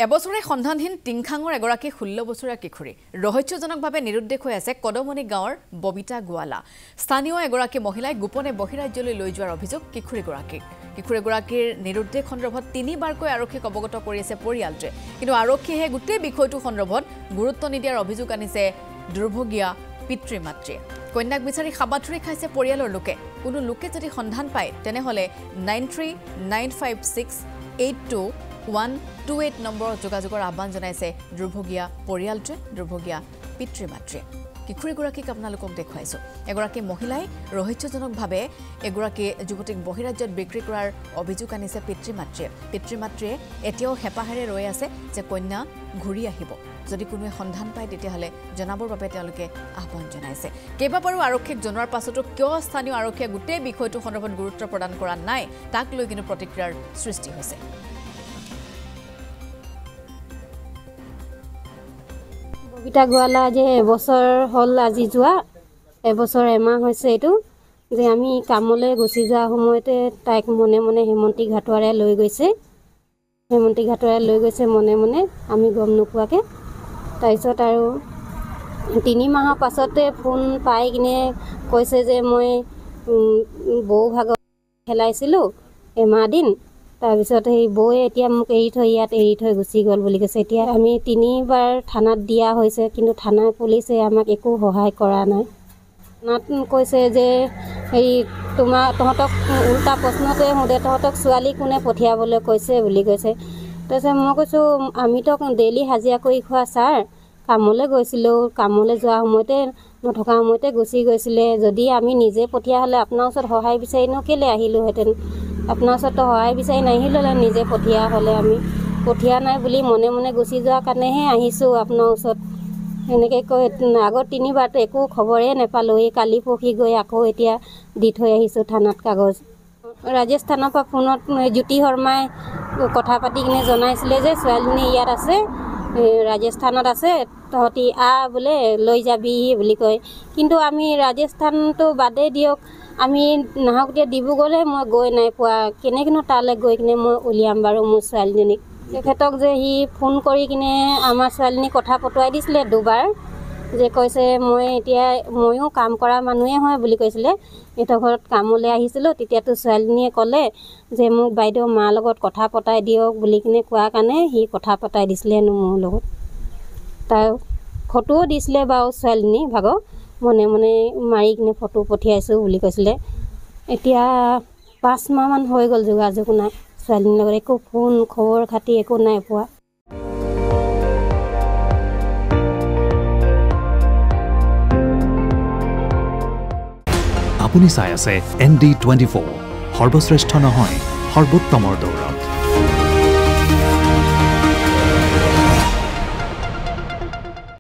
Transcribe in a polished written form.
এবছৰে সন্ধানহীন টিংখাঙৰ এগৰাকী 16 বছৰীয়া কিশোৰী ৰহস্যজনকভাৱে নিৰুদ্দেশ হৈ আছে কদমনি গাঁৱৰ ববিতা গোৱালা। স্থানীয় এগৰাকী মহিলাই গোপনে বহিৰাজ্যলৈ লৈ যোৱাৰ অভিযোগ কিশোৰীগৰাকীৰ নিৰুদ্দেশ সন্দৰ্ভত 3বাৰকৈ আৰক্ষীক অৱগত কৰি আছে পৰিয়ালটোৱে। কিন্তু আৰক্ষীয়ে গোটেই বিষয়টো সন্দৰ্ভত গুৰুত্ব নিদিয়াৰ অভিযোগ আনিছে দুৰ্ভগীয়া পিতৃ মাতৃয়ে। কন্যাক বিচাৰি সাবাথুৰি খাইছে পৰিয়ালৰ লোকে। কোনো লোকে যদি সন্ধান পায় তেনেহলে 9395682128 নম্বৰত যোগাযোগৰ আহ্বান জনাইছে দুৰ্ভগীয়া পৰিয়ালটোৱে, দুৰ্ভগীয়া পিতৃ মাতৃয়ে। কিশোৰীগৰাকীক আপোনালোকক দেখুৱাইছো। এগৰাকী মহিলাই ৰহস্যজনকভাৱে এগৰাকী যুৱতীক বহিৰাজ্যত বিক্ৰী কৰাৰ অভিযোগ আনিছে পিতৃ মাতৃয়ে এতিয়াও হেঁপাহেৰে ৰৈ আছে যে কন্যা ঘূৰি আহিব। যদি কোনোৱে সন্ধান পায় তেতিয়াহ'লে জনাবৰ বাবে তেওঁলোকে আহ্বান জনাইছে। কেইবাবাৰো আৰক্ষীক জনোৱাৰ পাছতো কিয় স্থানীয় আৰক্ষীয়ে গোটেই বিষয়টো সন্দৰ্ভত গুৰুত্ব প্ৰদান কৰা নাই তাক লৈ কিন্তু প্ৰতিক্ৰিয়াৰ সৃষ্টি হৈছে। ববিতা গোৱালা যে এবছৰ হ'ল আজি যোৱা, এবছৰ এমাহ হৈছে এইটো যে আমি কামলৈ গুচি যোৱা সময়তে তাইক মনে মনে হেমন্তী ঘাটুৱাৰে লৈ গৈছে মনে মনে আমি গম নোপোৱাকৈ। তাৰপিছত আৰু 3 মাহৰ পাছতে ফোন পাই কিনে কৈছে যে মই বৌ ভাগত খেলাইছিলোঁ এমাহ দিন, তাৰপিছত সেই বৌয়ে এতিয়া মোক এৰি থৈ গুচি গ'ল বুলি কৈছে। এতিয়া আমি 3বাৰ থানাত দিয়া হৈছে, কিন্তু থানাৰ পুলিচে আমাক একো সহায় কৰা নাই। থানাত কৈছে যে হেৰি তহঁতক উল্টা প্ৰশ্নটোৱে সোধে, তহঁতক ছোৱালী কোনে পঠিয়াবলৈ কৈছে বুলি কৈছে। তাৰপিছত মই কৈছোঁ আমিতো ডেইলি হাজিৰা কৰি খোৱা ছাৰ, কামলৈ গৈছিলোঁ, কামলৈ যোৱা সময়তে নথকা সময়তে গুচি গৈছিলে। যদি আমি নিজে পঠিয়া হ'লে আপোনাৰ ওচৰত সহায় বিচাৰিনো কেলৈ আহিলোঁহেঁতেন? আপোনাৰ ওচৰতো সহায় বিচাৰি নাহিলোঁ, নিজে পঠিয়া হ'লে আমি পঠিয়া নাই বুলি মনে মনে গুচি যোৱাৰ কাৰণেহে আহিছোঁ আপোনাৰ ওচৰত। এনেকৈ কৈ আগত 3বাৰটো একো খবৰেই নাপালোঁ। এই কালি পৰহি গৈ আকৌ এতিয়া দি থৈ আহিছোঁ থানাত কাগজ। ৰাজেশ থানাৰ পৰা ফোনত জ্যোতি শৰ্মাই কথা পাতি কিনে জনাইছিলে যে ছোৱালীজনী ইয়াত আছে, ৰাজস্থানত আছে, তহঁতি বোলে লৈ যাবি বুলি কয়। কিন্তু আমি ৰাজস্থানটো বাদেই দিয়ক, আমি নাহক দিয়া ডিব্ৰুগড়লৈ মই গৈ নাই পোৱা। কেনেকৈনো তালৈ গৈ কিনে মই উলিয়াম বাৰু মোৰ ছোৱালীজনীক? তেখেতক যে সি ফোন কৰি কিনে আমাৰ ছোৱালীজনীক কথা পতুৱাই দিছিলে 2বাৰ, যে কৈছে ময়ো কাম কৰা মানুহে হয় বুলি কৈছিলে। সিহঁতৰ ঘৰত কামলৈ আহিছিলোঁ, তেতিয়াতো ছোৱালীজনীয়ে ক'লে যে মোক বাইদেউ মাৰ লগত কথা পতাই দিয়ক বুলি কিনে কোৱাৰ কাৰণে সি কথা পতাই দিছিলে মোৰ লগত। তাৰ ফটোও দিছিলে বাৰু ছোৱালীজনী ভাগৰ, মনে মনে মাৰি কিনে ফটো পঠিয়াইছোঁ বুলি কৈছিলে। এতিয়া 5 মাহমান হৈ গ'ল, যোগাযোগ নাই ছোৱালীজনীৰ লগত, একো ফোন খবৰ খাতি একো নাই পোৱা। আপুনি চাই আছে ND24, সৰ্বশ্ৰেষ্ঠ নহয় সৰ্বোত্তমৰ দৌৰত।